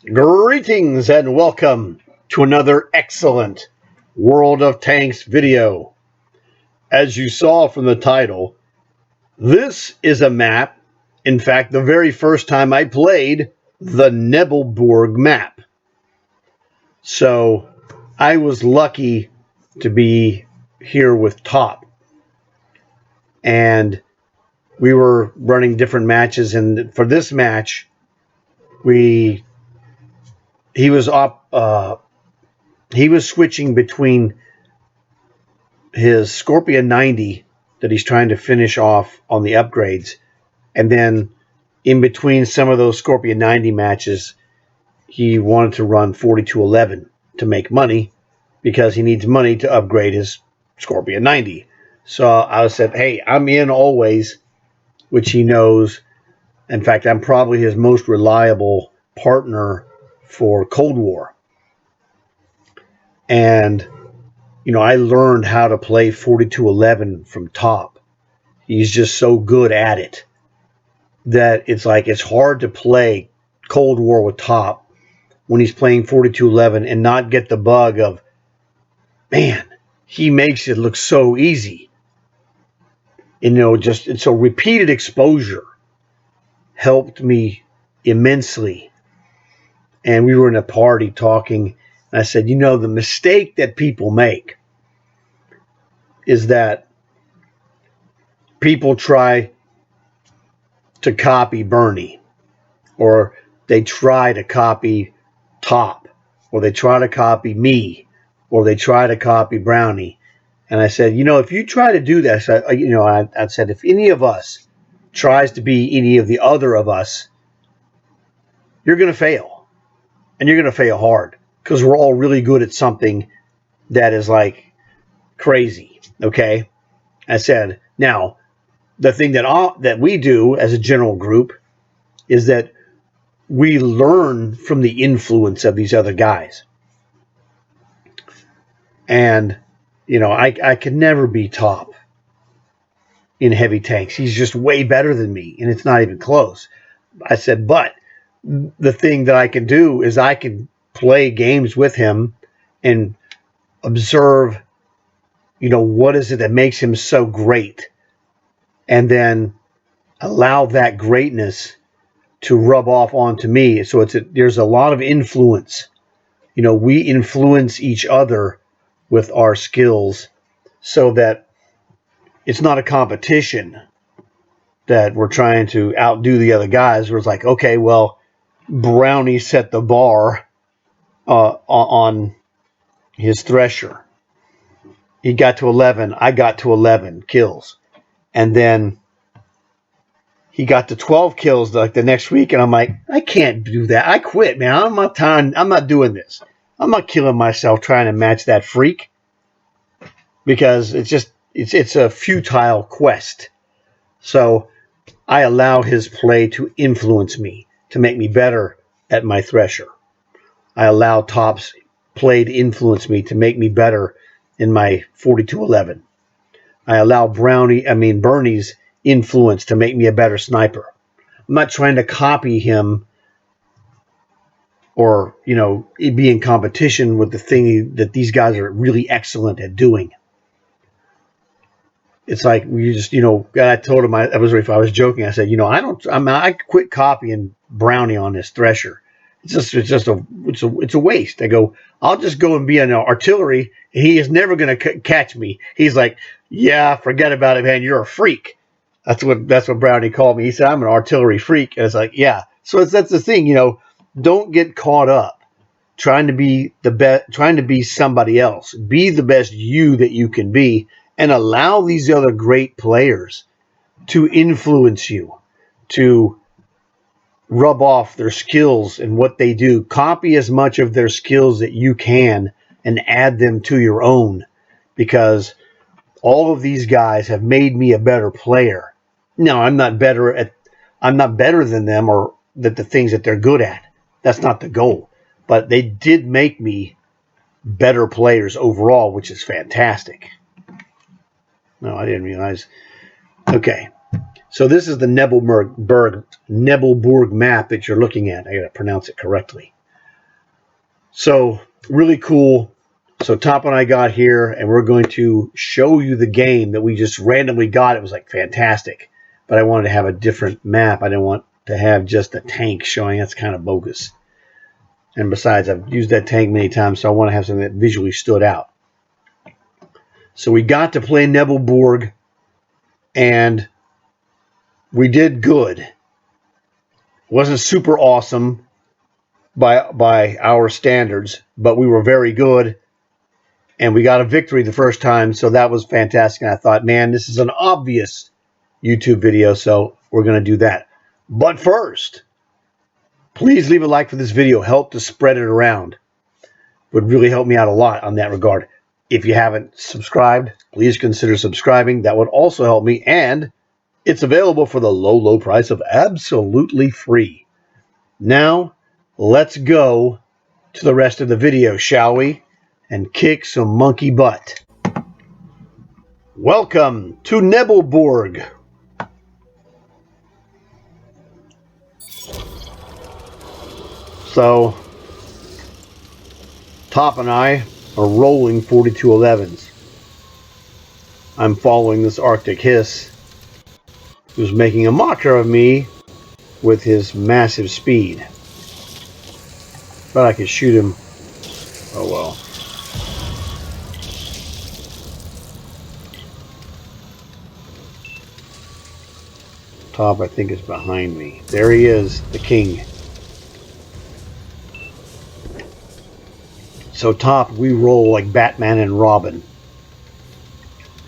Greetings and welcome to another excellent World of Tanks video. As you saw from the title, this is a map, in fact the very first time I played the Nebelburg map. So I was lucky to be here with Top, and we were running different matches, and for this match he was switching between his Scorpion 90 that he's trying to finish off on the upgrades, and then in between some of those Scorpion 90 matches he wanted to run 4211 to make money because he needs money to upgrade his Scorpion 90. So I said, hey, I'm in always, which he knows. In fact, I'm probably his most reliable partner for Cold War. And, you know, I learned how to play 4211 from Top. He's just so good at it that it's hard to play Cold War with Top when he's playing 4211 and not get the bug of, man, he makes it look so easy. And, so repeated exposure helped me immensely. And we were in a party talking, and I said, the mistake that people make is that people try to copy Bernie, or they try to copy Top, or they try to copy me, or they try to copy Brownie. And I said, if you try to do this, I said, if any of us tries to be any of the other of us, you're going to fail. And you're going to fail hard, because we're all really good at something that is like crazy. Okay? I said, now, the thing that we do as a general group is that we learn from the influence of these other guys. And, I could never be Top in heavy tanks. He's just way better than me, and it's not even close. I said, but the thing that I can do is I can play games with him and observe, what is it that makes him so great, and then allow that greatness to rub off onto me. So there's a lot of influence. We influence each other with our skills, so that it's not a competition that we're trying to outdo the other guys. Where it's like, okay, well, Brownie set the bar on his Thresher. He got to 11. I got to 11 kills. And then he got to 12 kills like the next week, and I'm like, I can't do that. I quit, man. I'm not doing this. I'm not killing myself trying to match that freak, because it's a futile quest. So I allow his play to influence me, to make me better at my Thresher. I allow Top's play to influence me, to make me better in my 4211. I allow Bernie's influence to make me a better sniper. I'm not trying to copy him or, be in competition with the thing that these guys are really excellent at doing. It's like we just, I told him, I was joking. I said, I quit copying Brownie on this Thresher. It's a waste. I go, I'll just go and be an artillery, and he is never going to catch me. He's like, yeah, forget about it, man. You're a freak. That's what Brownie called me. He said, I'm an artillery freak. And it's like, yeah. So that's the thing, don't get caught up trying to be the best, trying to be somebody else. Be the best you that you can be, and allow these other great players to influence you, to rub off their skills and what they do. Copy as much of their skills that you can and add them to your own, because all of these guys have made me a better player. No, I'm not better than them, or that the things that they're good at. That's not the goal. But they did make me better players overall, which is fantastic. No, I didn't realize. Okay. So this is the Nebelburg map that you're looking at. I got to pronounce it correctly. So really cool. So Top and I got here, and we're going to show you the game that we just randomly got. It was like fantastic, but I wanted to have a different map. I didn't want to have just a tank showing. That's kind of bogus. And besides, I've used that tank many times, so I want to have something that visually stood out. So we got to play Nebelburg, and we did good. It wasn't super awesome by our standards, but we were very good, and we got a victory the first time, so that was fantastic. And I thought, man, this is an obvious YouTube video, so we're going to do that. But first, please leave a like for this video. Help to spread it around. Would really help me out a lot on that regard. If you haven't subscribed, please consider subscribing. That would also help me, and it's available for the low, low price of absolutely free. Now, let's go to the rest of the video, shall we? And kick some monkey butt. Welcome to Nebelburg. So, Top and I are rolling 4211s. I'm following this Arctic Hiss, who's making a mocker of me with his massive speed. But I could shoot him. Oh well. Top, I think, is behind me. There he is, the king. So Top, we roll like Batman and Robin.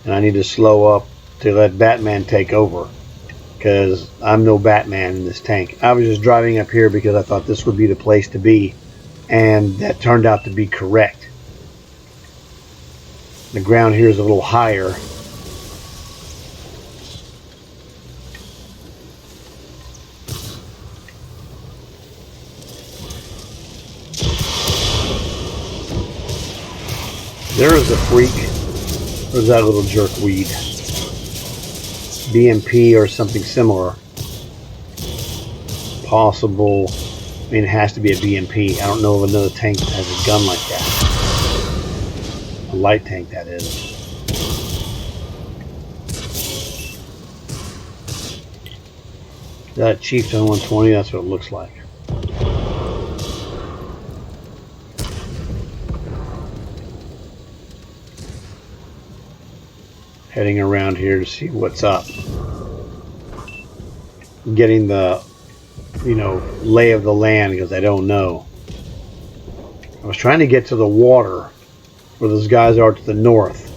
And I need to slow up to let Batman take over, because I'm no Batman in this tank. I was just driving up here because I thought this would be the place to be, and that turned out to be correct. The ground here is a little higher. There is a freak. Where's that little jerkweed? BMP or something similar. Possible. I mean, it has to be a BMP. I don't know of another tank that has a gun like that. A light tank, that is. That Chieftain 120, that's what it looks like. Heading around here to see what's up. Getting the, lay of the land, because I don't know. I was trying to get to the water where those guys are to the north,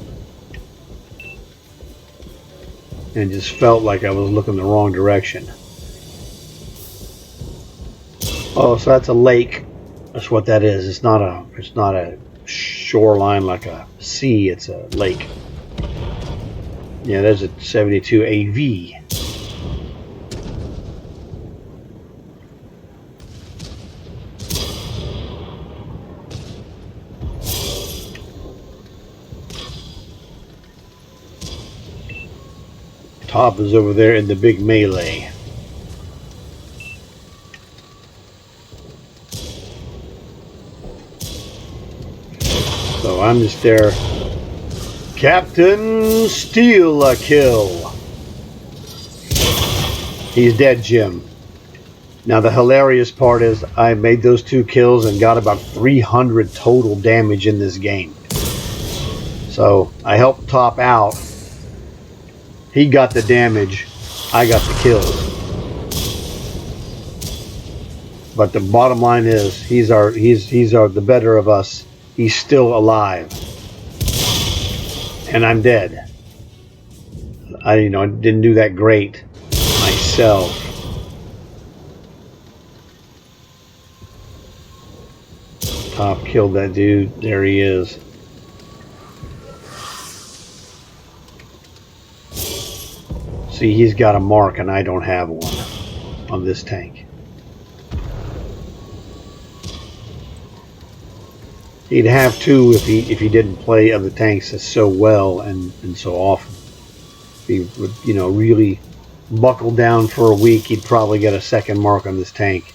and just felt like I was looking the wrong direction. Oh, so that's a lake. That's what that is. It's not a shoreline like a sea. It's a lake. Yeah, there's a 72 AV. Top is over there in the big melee. So I'm just there. Captain, steal a kill. He's dead, Jim. Now the hilarious part is I made those 2 kills and got about 300 total damage in this game. So I helped Top out. He got the damage. I got the kills. But the bottom line is he's the better of us. He's still alive. And I'm dead. I didn't do that great myself. Top killed that dude. There he is. See, he's got a mark and I don't have one on this tank. He'd have to if he didn't play other tanks so well and so often. If he would, really buckle down for a week, he'd probably get a second mark on this tank.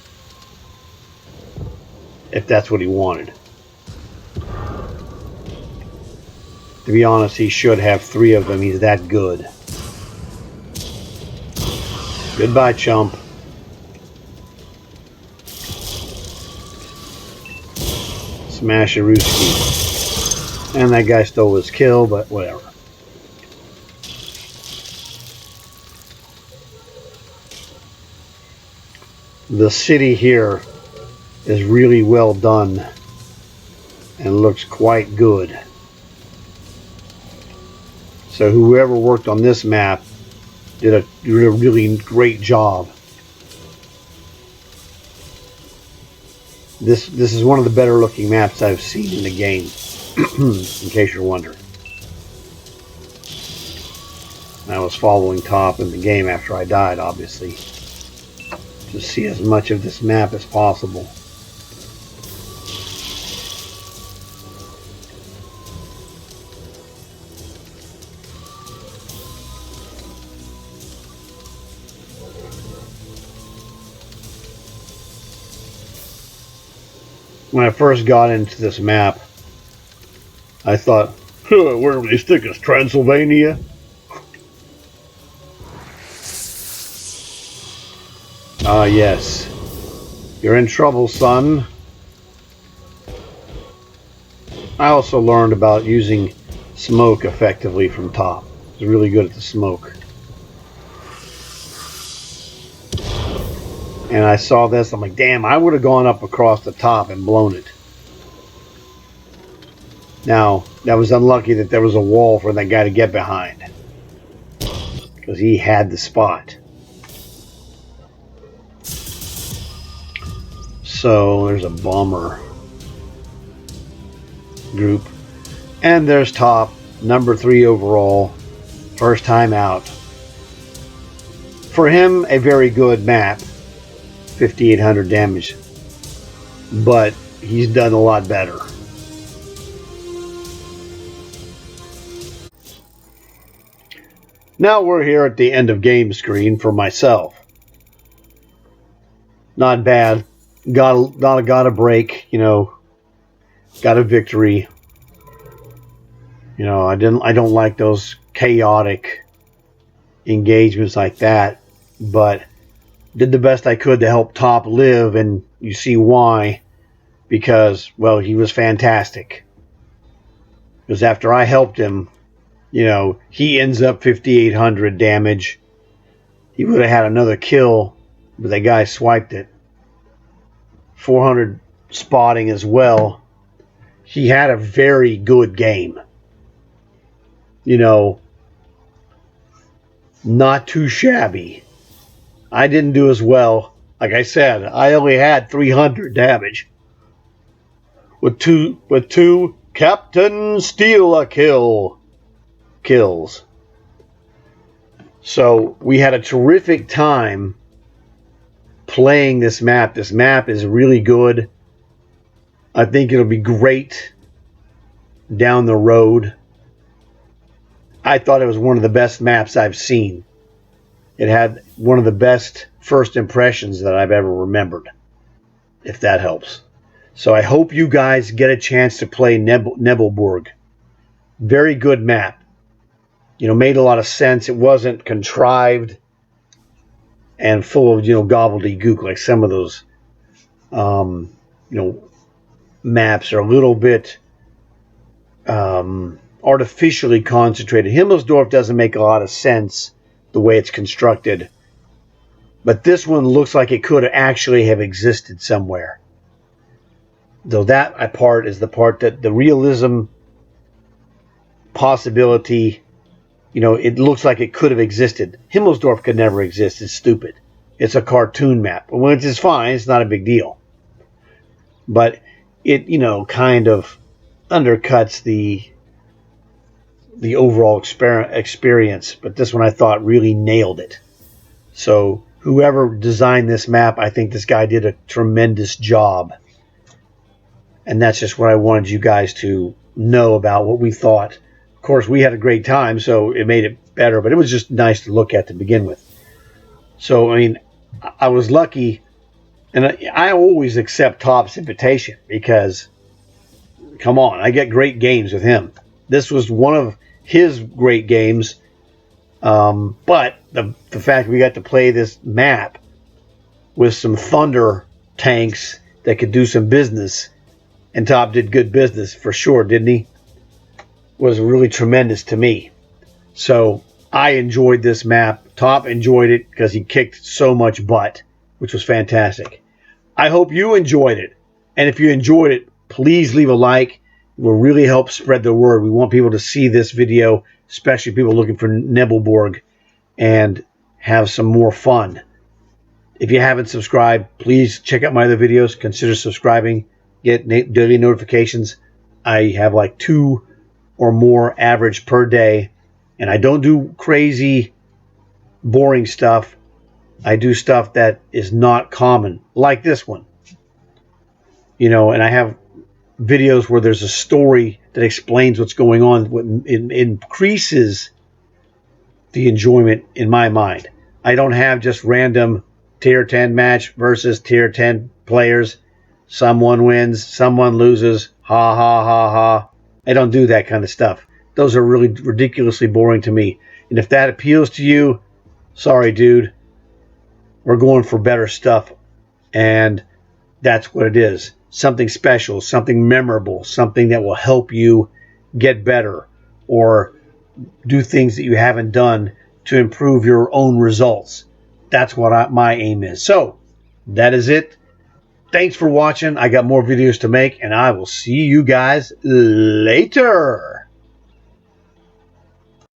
If that's what he wanted. To be honest, he should have 3 of them. He's that good. Goodbye, chump. Smash-a-rooski. And that guy stole his kill, but whatever. The city here is really well done and looks quite good. So whoever worked on this map did a really great job. This is one of the better looking maps I've seen in the game, in case you're wondering. I was following Top in the game after I died, obviously, to see as much of this map as possible. When I first got into this map, I thought, where would they stick us, Transylvania? Ah, yes. You're in trouble, son. I also learned about using smoke effectively from Top. I was really good at the smoke. And I saw this, I'm like, damn, I would have gone up across the top and blown it. Now, that was unlucky that there was a wall for that guy to get behind, because he had the spot. So, there's a bomber group. And there's Top, number 3 overall, first time out. For him, a very good map. 5,800 damage, but he's done a lot better. Now we're here at the end of game screen for myself. Not bad. Got a break, you know. Got a victory. You know, I don't like those chaotic engagements like that, but did the best I could to help Top live, and you see why. Because, well, he was fantastic. Because after I helped him, you know, he ends up 5,800 damage. He would have had another kill, but that guy swiped it. 400 spotting as well. He had a very good game. You know, not too shabby. I didn't do as well. Like I said, I only had 300 damage. With two Captain Steal a kills. So we had a terrific time playing this map. This map is really good. I think it'll be great down the road. I thought it was one of the best maps I've seen. It had one of the best first impressions that I've ever remembered, if that helps. So I hope you guys get a chance to play Nebelburg. Very good map. You know, made a lot of sense. It wasn't contrived and full of, you know, gobbledygook like some of those, you know, maps are a little bit artificially concentrated. Himmelsdorf doesn't make a lot of sense the way it's constructed, but this one looks like it could actually have existed somewhere. Though that part is the part that the realism possibility, you know, it looks like it could have existed. Himmelsdorf could never exist. It's stupid. It's a cartoon map, which is fine. It's not a big deal. But it, you know, kind of undercuts the overall experience. But this one I thought really nailed it. So whoever designed this map, I think this guy did a tremendous job. And that's just what I wanted you guys to know about what we thought. Of course, we had a great time, so it made it better. But it was just nice to look at to begin with. So, I mean, I was lucky. And I always accept Top's invitation because, come on, I get great games with him. This was one of his great games. But the fact we got to play this map with some Thunder tanks that could do some business, and Top did good business for sure, didn't he? Was really tremendous to me. So I enjoyed this map. Top enjoyed it because he kicked so much butt, which was fantastic. I hope you enjoyed it. And if you enjoyed it, please leave a like. It will really help spread the word. We want people to see this video, especially people looking for Nebelburg, and have some more fun. If you haven't subscribed, please check out my other videos. Consider subscribing. Get daily notifications. I have like 2 or more average per day. And I don't do crazy, boring stuff. I do stuff that is not common, like this one. You know, and I have videos where there's a story that explains what's going on. It increases the enjoyment in my mind. I don't have just random tier 10 match versus tier 10 players. Someone wins, someone loses. Ha, ha, ha, ha. I don't do that kind of stuff. Those are really ridiculously boring to me. And if that appeals to you, sorry, dude. We're going for better stuff. And that's what it is. Something special, something memorable, something that will help you get better or do things that you haven't done to improve your own results. That's what my aim is. So, that is it. Thanks for watching. I got more videos to make, and I will see you guys later.